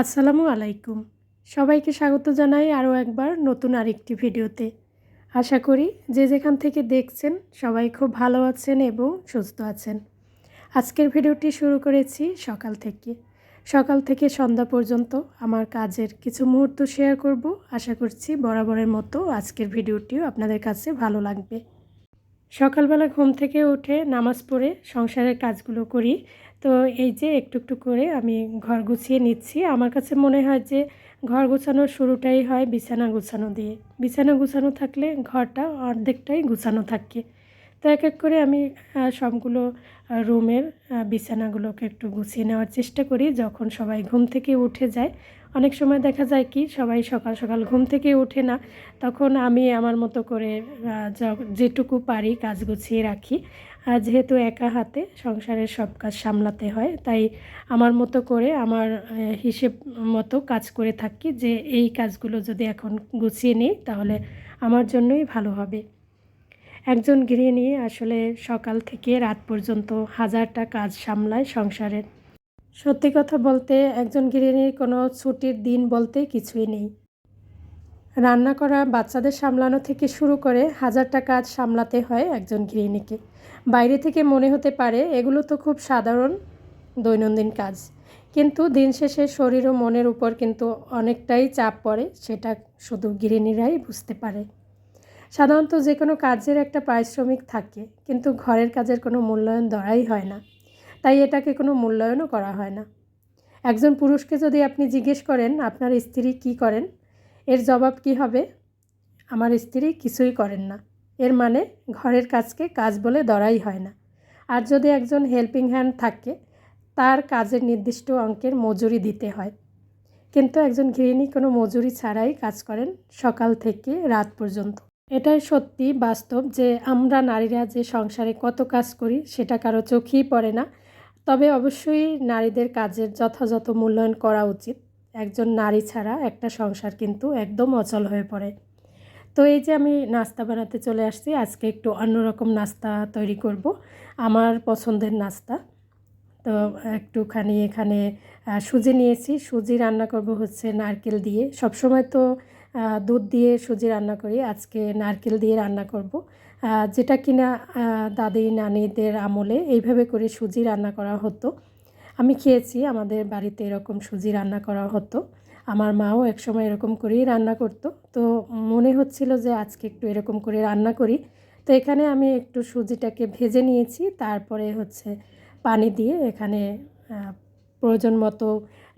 আসসালামু আলাইকুম। সবাইকে স্বাগত জানাই আরও একবার নতুন আরেকটি ভিডিওতে। আশা করি যে যেখান থেকে দেখছেন সবাই খুব ভালো আছেন এবং সুস্থ আছেন। আজকের ভিডিওটি শুরু করেছি সকাল থেকে। সকাল থেকে সন্ধ্যা পর্যন্ত আমার কাজের কিছু মুহূর্ত শেয়ার করব। আশা করছি বরাবরের মতো আজকের ভিডিওটিও আপনাদের কাছে ভালো লাগবে। সকালবেলা ঘুম থেকে উঠে নামাজ পড়ে সংসারের কাজগুলো করি। তো এই যে একটু একটু করে আমি ঘর গুছিয়ে নিচ্ছি। আমার কাছে মনে হয় যে ঘর গোছানোর শুরুটাই হয় বিছানা গোছানো দিয়ে। বিছানা গোছানো থাকলে ঘরটা অর্ধেকটাই গোছানো থাকে। তো এক এক করে আমি সবগুলো রুমের বিছানাগুলোকে একটু গুছিয়ে নেওয়ার চেষ্টা করি যখন সবাই ঘুম থেকে উঠে যায়। অনেক সময় দেখা যায় কি সবাই সকাল সকাল ঘুম থেকে ওঠে না, তখন আমি আমার মতো করে যেটুকু পারি কাজ গুছিয়ে রাখি। যেহেতু একা হাতে সংসারের সব কাজ সামলাতে হয়, তাই আমার মতো করে আমার হিসেব মতো কাজ করে থাকি যে এই কাজগুলো যদি এখন গুছিয়ে নিই তাহলে আমার জন্যই ভালো হবে। একজন গৃহিণী আসলে সকাল থেকে রাত পর্যন্ত হাজারটা কাজ সামলায় সংসারের। সত্যি কথা বলতে একজন গৃহিণীর কোনো ছুটির দিন বলতে কিছুই নেই। রান্না করা, বাচ্চাদের সামলানো থেকে শুরু করে হাজারটা কাজ সামলাতে হয় একজন গৃহিণীকে। বাইরে থেকে মনে হতে পারে এগুলো তো খুব সাধারণ দৈনন্দিন কাজ, কিন্তু দিন শেষে শরীর ও মনের উপর কিন্তু অনেকটাই চাপ পড়ে, সেটা শুধু গৃহিণীরাই বুঝতে পারে। সাধারণত যে কোনো কাজের একটা পারিশ্রমিক থাকে, কিন্তু ঘরের কাজের কোনো মূল্যায়ন ধরাই হয় না, তাই এটাকে কোনো মূল্যায়নও করা হয় না। একজন পুরুষকে যদি আপনি জিজ্ঞেস করেন আপনার স্ত্রী কী করেন, এর জবাব কী হবে? আমার স্ত্রী কিছুই করেন না। এর মানে ঘরের কাজকে কাজ বলে ধরাই হয় না। আর যদি একজন হেল্পিং হ্যান্ড থাকে, তার কাজের নির্দিষ্ট অঙ্কের মজুরি দিতে হয়। কিন্তু একজন গৃহিণী কোনো মজুরি ছাড়াই কাজ করেন সকাল থেকে রাত পর্যন্ত। এটাই সত্যি বাস্তব যে আমরা নারীরা যে সংসারে কত কাজ করি সেটা কারো চোখেই পড়ে না। তবে অবশ্যই নারীদের কাজের যথাযথ মূল্যায়ন করা উচিত। একজন নারী ছাড়া একটা সংসার কিন্তু একদম অচল হয়ে পড়ে। তো এই যে আমি নাস্তা বানাতে চলে আসছি, আজকে একটু অন্যরকম নাস্তা তৈরি করব, আমার পছন্দের নাস্তা। তো একটুখানি এখানে সুজি নিয়েছি। সুজি রান্না করব হচ্ছে নারকেল দিয়ে। সবসময় তো দুধ দিয়ে সুজি রান্না করি, আজকে নারকেল দিয়ে রান্না করব। যেটা কিনা দাদি নানিদের আমলে এইভাবে করে সুজি রান্না করা হতো। আমি খেয়েছি, আমাদের বাড়িতে এরকম সুজি রান্না করা হতো। আমার মাও একসময় এরকম করেই রান্না করতো। তো মনে হচ্ছিল যে আজকে একটু এরকম করে রান্না করি। তো এখানে আমি একটু সুজিটাকে ভেজে নিয়েছি, তারপরে হচ্ছে পানি দিয়ে এখানে প্রয়োজন মতো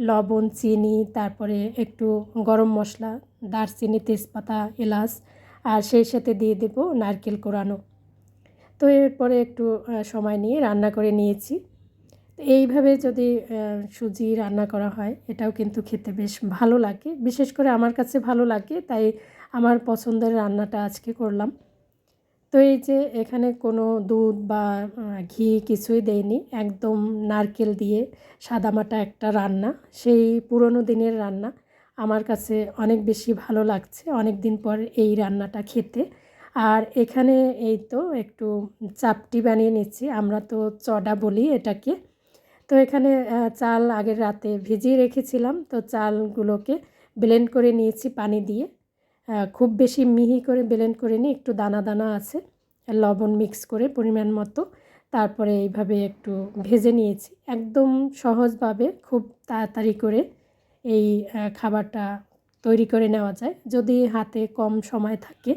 লবণ, চিনি, তারপরে একটু গরম মশলা, দারচিনি, তেজপাতা, এলাচ, আর সেই সাথে দিয়ে দেব নারকেল কোরানো। তো এরপরে একটু সময় নিয়ে রান্না করে নিয়েছি। তো এইভাবে যদি সুজি রান্না করা হয় এটাও কিন্তু খেতে বেশ ভালো লাগে, বিশেষ করে আমার কাছে ভালো লাগে, তাই আমার পছন্দের রান্নাটা আজকে করলাম। তো এই যে এখানে কোনো দুধ বা ঘি কিছুই দেইনি, একদম নারকেল দিয়ে সাদামাটা একটা রান্না, সেই পুরনো দিনের রান্না। আমার কাছে অনেক বেশি ভালো লাগছে অনেক দিন পর এই রান্নাটা খেতে। আর এখানে এই তো একটু চাপটি বানিয়ে নিচ্ছি, আমরা তো চড়া বলি এটাকে। তো এখানে চাল আগের রাতে ভিজিয়ে রেখেছিলাম, তো চালগুলোকে ব্লেন্ড করে নিয়েছি পানি দিয়ে। খুব বেশি মিহি করে ব্লেন্ড করে নিই, একটু দানা দানা আছে, লবণ মিক্স করে পরিমাণ মতো। তারপরে এইভাবে একটু ভেজে নিয়েছি, একদম সহজভাবে খুব তাড়াতাড়ি করে এই খাবারটা তৈরি করে নেওয়া যায়। যদি হাতে কম সময় থাকে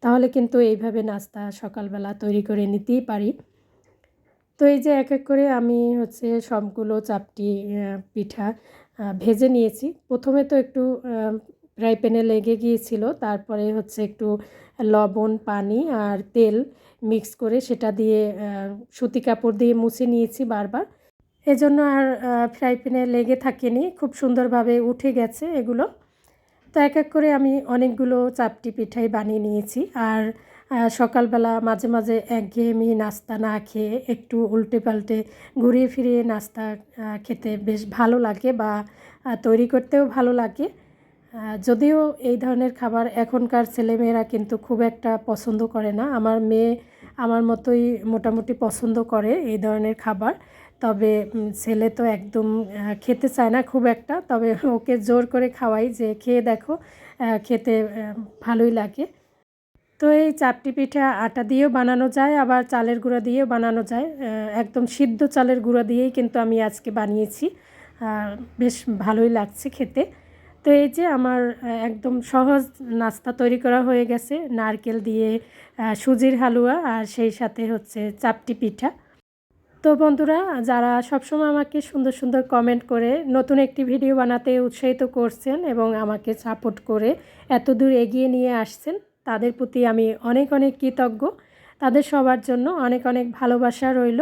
তাহলে কিন্তু এইভাবে নাস্তা সকালবেলা তৈরি করে নিতেই পারি। তো এই যে এক এক করে আমি হচ্ছে সবগুলো চাপটি পিঠা ভেজে নিয়েছি। প্রথমে তো একটু ফ্রাই প্যানে লেগে গিয়েছিল, তারপরে হচ্ছে একটু লবণ, পানি আর তেল মিক্স করে সেটা দিয়ে সুতি কাপড় দিয়ে মুছে নিয়েছি বারবার। এজন্য আর ফ্রাই প্যানে লেগে থাকেনি, খুব সুন্দরভাবে উঠে গেছে এগুলো। তো এক এক করে আমি অনেকগুলো চাপটি পিঠাই বানিয়ে নিয়েছি। আর সকালবেলা মাঝে মাঝে একঘেয়েমি নাস্তা না খেয়ে একটু উল্টে পাল্টে ঘুরিয়ে ফিরিয়ে নাস্তা খেতে বেশ ভালো লাগে, বা তৈরি করতেও ভালো লাগে। যদিও এই ধরনের খাবার এখনকার ছেলেমেয়েরা কিন্তু খুব একটা পছন্দ করে না, আমার মেয়ে আমার মতোই মোটামুটি পছন্দ করে এই ধরনের খাবার। তবে ছেলে তো একদম খেতে চায় না খুব একটা, তবে ওকে জোর করে খাওয়াই যে খেয়ে দেখো, খেতে ভালোই লাগে। তো এই চাপটি পিঠা আটা দিয়েও বানানো যায়, আবার চালের গুঁড়া দিয়েও বানানো যায়। একদম সিদ্ধ চালের গুঁড়া দিয়েই কিন্তু আমি আজকে বানিয়েছি, বেশ ভালোই লাগছে খেতে। তো এই যে আমার একদম সহজ নাস্তা তৈরি করা হয়ে গেছে, নারকেল দিয়ে সুজির হালুয়া আর সেই সাথে হচ্ছে চাপটি পিঠা। তো বন্ধুরা, যারা সবসময় আমাকে সুন্দর সুন্দর কমেন্ট করে নতুন একটি ভিডিও বানাতে উৎসাহিত করছেন এবং আমাকে সাপোর্ট করে এত দূর এগিয়ে নিয়ে আসছেন, তাদের প্রতি আমি অনেক অনেক কৃতজ্ঞ। তাদের সবার জন্য অনেক অনেক ভালোবাসা রইল।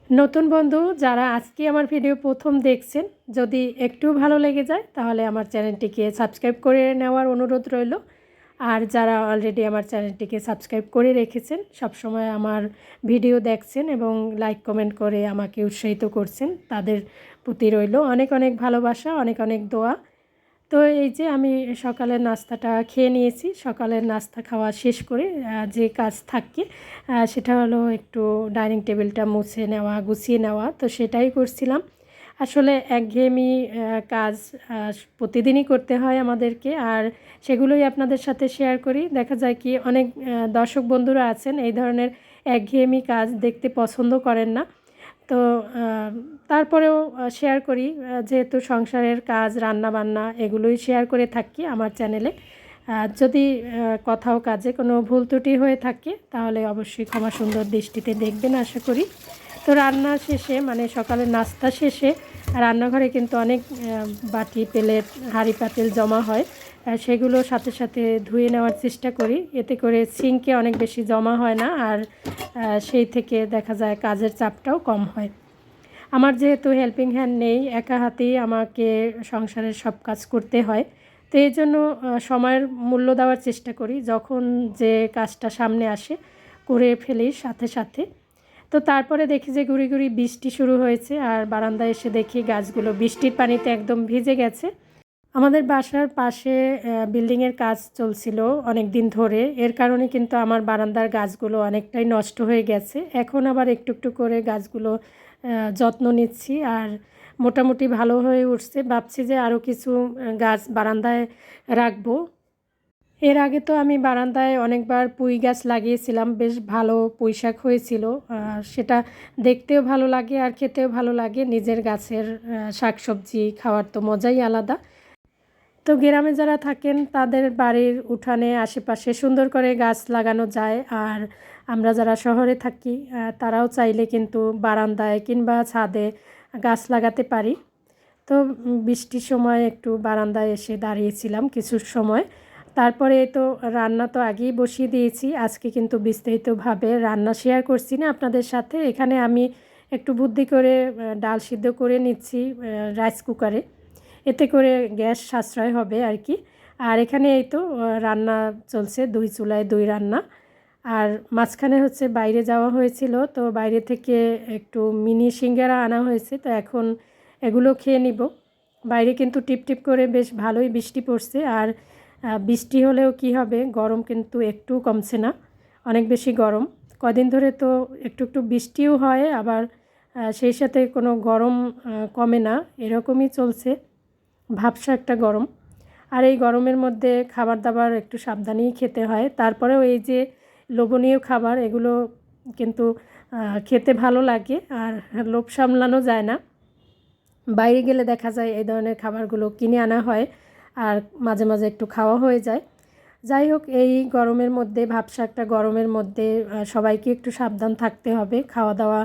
নতুন বন্ধু যারা আজকে আমার ভিডিও প্রথম দেখছেন, যদি একটু ভালো লেগে যায় তাহলে আমার চ্যানেলটিকে সাবস্ক্রাইব করে নেওয়ার অনুরোধ রইল। আর যারা অলরেডি আমার চ্যানেলটিকে সাবস্ক্রাইব করে রেখেছেন, সবসময় আমার ভিডিও দেখছেন এবং লাইক কমেন্ট করে আমাকে উৎসাহিত করছেন, তাদের প্রতি রইল অনেক অনেক ভালোবাসা, অনেক অনেক দোয়া। তো এই যে আমি সকালের নাস্তাটা খেয়ে নিয়েছি। সকালের নাস্তা খাওয়া শেষ করে যে কাজ থাকে সেটা হলো একটু ডাইনিং টেবিলটা মুছে নেওয়া, গুছিয়ে নেওয়া। তো সেটাই করছিলাম। আসলে একঘেয়েমি কাজ প্রতিদিনই করতে হয় আমাদেরকে, আর সেগুলোই আপনাদের সাথে শেয়ার করি। দেখা যায় কি অনেক দর্শক বন্ধুরা আছেন এই ধরনের একঘেয়েমি কাজ দেখতে পছন্দ করেন না। তো তারপরেও শেয়ার করি, যেহেতু সংসারের কাজ, রান্নাবান্না এগুলোই শেয়ার করে থাকি আমার চ্যানেলে। যদি কোথাও কাজে কোনো ভুল ত্রুটি হয়ে থাকে তাহলে অবশ্যই ক্ষমা সুন্দর দৃষ্টিতে দেখবেন আশা করি। তো রান্না শেষে, মানে সকালের নাস্তা শেষে রান্নাঘরে কিন্তু অনেক বাটি, প্লেট, হাঁড়ি পাতিল জমা হয়। সেগুলো সাথে সাথে ধুয়ে নেওয়ার চেষ্টা করি, এতে করে সিঙ্কে অনেক বেশি জমা হয় না, আর সেই থেকে দেখা যায় কাজের চাপটাও কম হয়। আমার যেহেতু হেল্পিং হ্যান্ড নেই, একা হাতেই আমাকে সংসারের সব কাজ করতে হয়। তো এই জন্য সময়ের মূল্য দেওয়ার চেষ্টা করি, যখন যে কাজটা সামনে আসে করে ফেলি সাথে সাথে। তো তারপরে দেখি যে গুঁড়ি গুঁড়ি বৃষ্টি শুরু হয়েছে, আর বারান্দায় এসে দেখি গাছগুলো বৃষ্টির পানিতে একদম ভিজে গেছে। আমাদের বাসার পাশে বিল্ডিংয়ের কাজ চলছিল অনেক দিন ধরে, এর কারণে কিন্তু আমার বারান্দার গাছগুলো অনেকটাই নষ্ট হয়ে গেছে। এখন আবার একটু একটু করে গাছগুলো যত্ন নিচ্ছি, আর মোটামুটি ভালো হয়ে উঠছে। ভাবছি যে আরও কিছু গাছ বারান্দায় রাখবো। এর আগে তো আমি বারান্দায় অনেকবার পুঁই গাছ লাগিয়েছিলাম, বেশ ভালো পুঁই শাক হয়েছিল। সেটা দেখতেও ভালো লাগে আর খেতেও ভালো লাগে। নিজের গাছের শাকসবজি খাওয়ার তো মজাই আলাদা। তো গ্রামে যারা থাকেন তাদের বাড়ির উঠানে আশেপাশে সুন্দর করে গাছ লাগানো যায়, আর আমরা যারা শহরে থাকি তারাও চাইলে কিন্তু বারান্দায় কিংবা ছাদে গাছ লাগাতে পারি। তো বৃষ্টির সময় একটু বারান্দায় এসে দাঁড়িয়েছিলাম কিছু সময়। তারপরে তো রান্না তো আগেই বসিয়ে দিয়েছি। আজকে কিন্তু বিস্তারিতভাবে রান্না শেয়ার করছি না আপনাদের সাথে। এখানে আমি একটু বুদ্ধি করে ডাল সিদ্ধ করে নিচ্ছি রাইস কুকারে, এতে করে গ্যাস সাশ্রয় হবে আর কি। আর এখানে এই তো রান্না চলছে, 2 চুলায় 2 রান্না। আর মাঝখানে হচ্ছে বাইরে যাওয়া হয়েছিল, তো বাইরে থেকে একটু মিনি সিঙ্গারা আনা হয়েছে। তো এখন এগুলো খেয়ে নিব। বাইরে কিন্তু টিপটিপ করে বেশ ভালোই বৃষ্টি পড়ছে, আর বৃষ্টি হলেও কি হবে, গরম কিন্তু একটু কমছে না, অনেক বেশি গরম। কদিন ধরে তো একটু একটু বৃষ্টিও হয়, আবার সেই সাথে কোনো গরম কমে না, এরকমই চলছে, ভাবসা একটা গরম। আর এই গরমের মধ্যে খাবার দাবার একটু সাবধানেই খেতে হয়। তারপরেও এই যে লোভনীয় খাবার, এগুলো কিন্তু খেতে ভালো লাগে, আর লোভ সামলানো যায় না। বাইরে গেলে দেখা যায় এই ধরনের খাবারগুলো কিনে আনা হয়, আর মাঝে মাঝে একটু খাওয়া হয়ে যায়। যাই হোক, এই গরমের মধ্যে, ভাবসা একটা গরমের মধ্যে সবাইকে একটু সাবধান থাকতে হবে। খাওয়া দাওয়া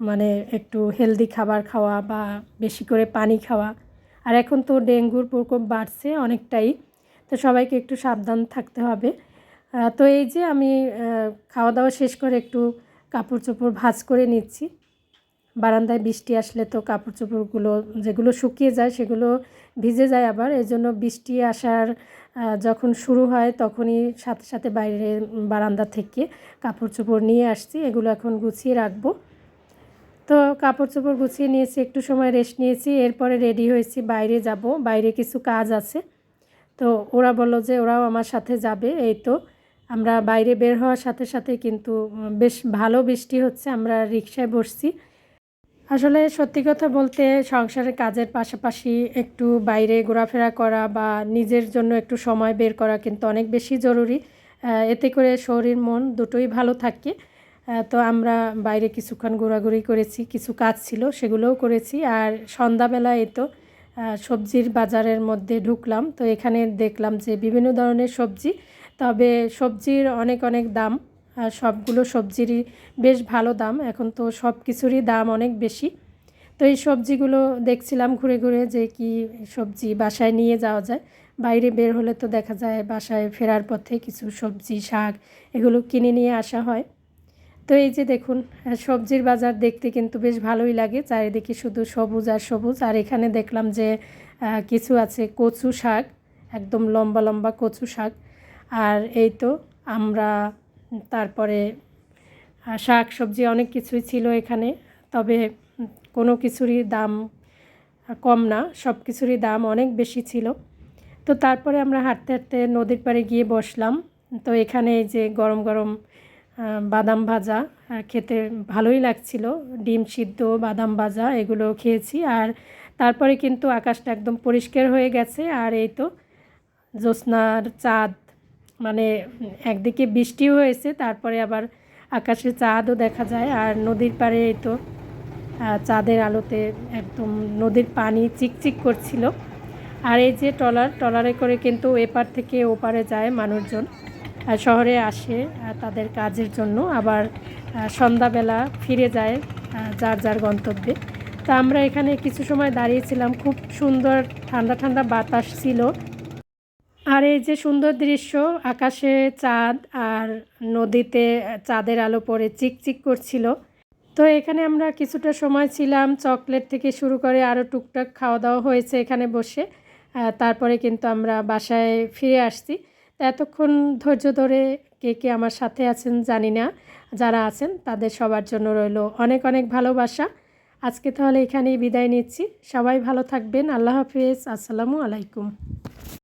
মানে একটু হেলদি খাবার খাওয়া বা বেশি করে পানি খাওয়া। আর এখন তো ডেঙ্গুর প্রকোপ বাড়ছে অনেকটাই, তো সবাইকে একটু সাবধান থাকতে হবে। তো এই যে আমি খাওয়া দাওয়া শেষ করে একটু কাপড় চোপড় ভাঁজ করে নিচ্ছি। বারান্দায় বৃষ্টি আসলে তো কাপড় চোপড়গুলো যেগুলো শুকিয়ে যায় সেগুলো ভিজে যায় আবার। এই জন্য বৃষ্টি আসার যখন শুরু হয় তখনই সাথে সাথে বাইরে বারান্দা থেকে কাপড় চোপড় নিয়ে আসছি, এগুলো এখন গুছিয়ে রাখবো। তো কাপড় চোপড় গুছিয়ে নিয়েছি, একটু সময় রেস্ট নিয়েছি, এরপরে রেডি হয়েছি, বাইরে যাব। বাইরে কিছু কাজ আছে, তো ওরা বললো যে ওরাও আমার সাথে যাবে। এই তো আমরা বাইরে বের হওয়ার সাথে সাথে কিন্তু বেশ ভালো বৃষ্টি হচ্ছে। আমরা রিকশায় বসছি, আসলে সত্যি কথা বলতে সংসারের কাজের পাশাপাশি একটু বাইরে ঘোরাফেরা করা বা নিজের জন্য একটু সময় বের করা কিন্তু অনেক বেশি জরুরি। এতে করে শরীর মন দুটোই ভালো থাকে। তো আমরা বাইরে কিছুক্ষণ ঘোরাঘুরি করেছি, কিছু কাজ ছিল সেগুলোও করেছি। আর সন্ধ্যাবেলা এই তো সবজির বাজারের মধ্যে ঢুকলাম। তো এখানে দেখলাম যে বিভিন্ন ধরনের সবজি, তবে সবজির অনেক অনেক দাম। সবগুলো সবজিরই বেশ ভালো দাম। এখন তো সব কিছুরই দাম অনেক বেশি। তো এই সবজিগুলো দেখছিলাম ঘুরে ঘুরে যে কি সবজি বাসায় নিয়ে যাওয়া যায়। বাইরে বের হলে তো দেখা যায় বাসায় ফেরার পথে কিছু সবজি শাক এগুলো কিনে নিয়ে আসা হয়। তো এই যে দেখুন সবজির বাজার দেখতে কিন্তু বেশ ভালোই লাগে, চারিদিকে শুধু সবুজ আর সবুজ। আর এখানে দেখলাম যে কিছু আছে কচু শাক, একদম লম্বা লম্বা কচু শাক। আর এই তো আমরা তারপরে শাক সবজি অনেক কিছুই ছিল এখানে। তবে কোনো কিছুরই দাম কম না, সব কিছুরই দাম অনেক বেশি ছিল। তো তারপরে আমরা হাঁটতে হাঁটতে নদীর পাড়ে গিয়ে বসলাম। তো এখানে এই যে গরম গরম বাদাম ভাজা খেতে ভালোই লাগছিল, ডিম সিদ্ধ বাদাম ভাজা এগুলো খেয়েছি। আর তারপরে কিন্তু আকাশটা একদম পরিষ্কার হয়ে গেছে। আর এই তো জ্যোৎস্নার চাঁদ, মানে একদিকে বৃষ্টিও হয়েছে, তারপরে আবার আকাশে চাঁদও দেখা যায়। আর নদীর পাড়ে এই তো চাঁদের আলোতে একদম নদীর পানি চিকচিক করছিল। আর এই যে ট্রলারে করে কিন্তু এপার থেকে ওপারে যায় মানুষজন, শহরে আসে তাদের কাজের জন্য, আবার সন্ধ্যাবেলা ফিরে যায় যার যার গন্তব্যে। তা আমরা এখানে কিছু সময় দাঁড়িয়েছিলাম, খুব সুন্দর ঠান্ডা ঠান্ডা বাতাস ছিল। আর এই যে সুন্দর দৃশ্য, আকাশে চাঁদ আর নদীতে চাঁদের আলো পড়ে চিকচিক করছিল। তো এখানে আমরা কিছুটা সময় ছিলাম, চকলেট থেকে শুরু করে আরও টুকটাক খাওয়া দাওয়া হয়েছে এখানে বসে। তারপরে কিন্তু আমরা বাসায় ফিরে আসছি। তো এতক্ষণ ধৈর্য ধরে কে কে আমার সাথে আছেন জানি না, যারা আছেন তাদের সবার জন্য রইল অনেক অনেক ভালোবাসা। আজকে তাহলে এখানেই বিদায় নিচ্ছি। সবাই ভালো থাকবেন। আল্লাহ হাফিজ। আসসালামু আলাইকুম।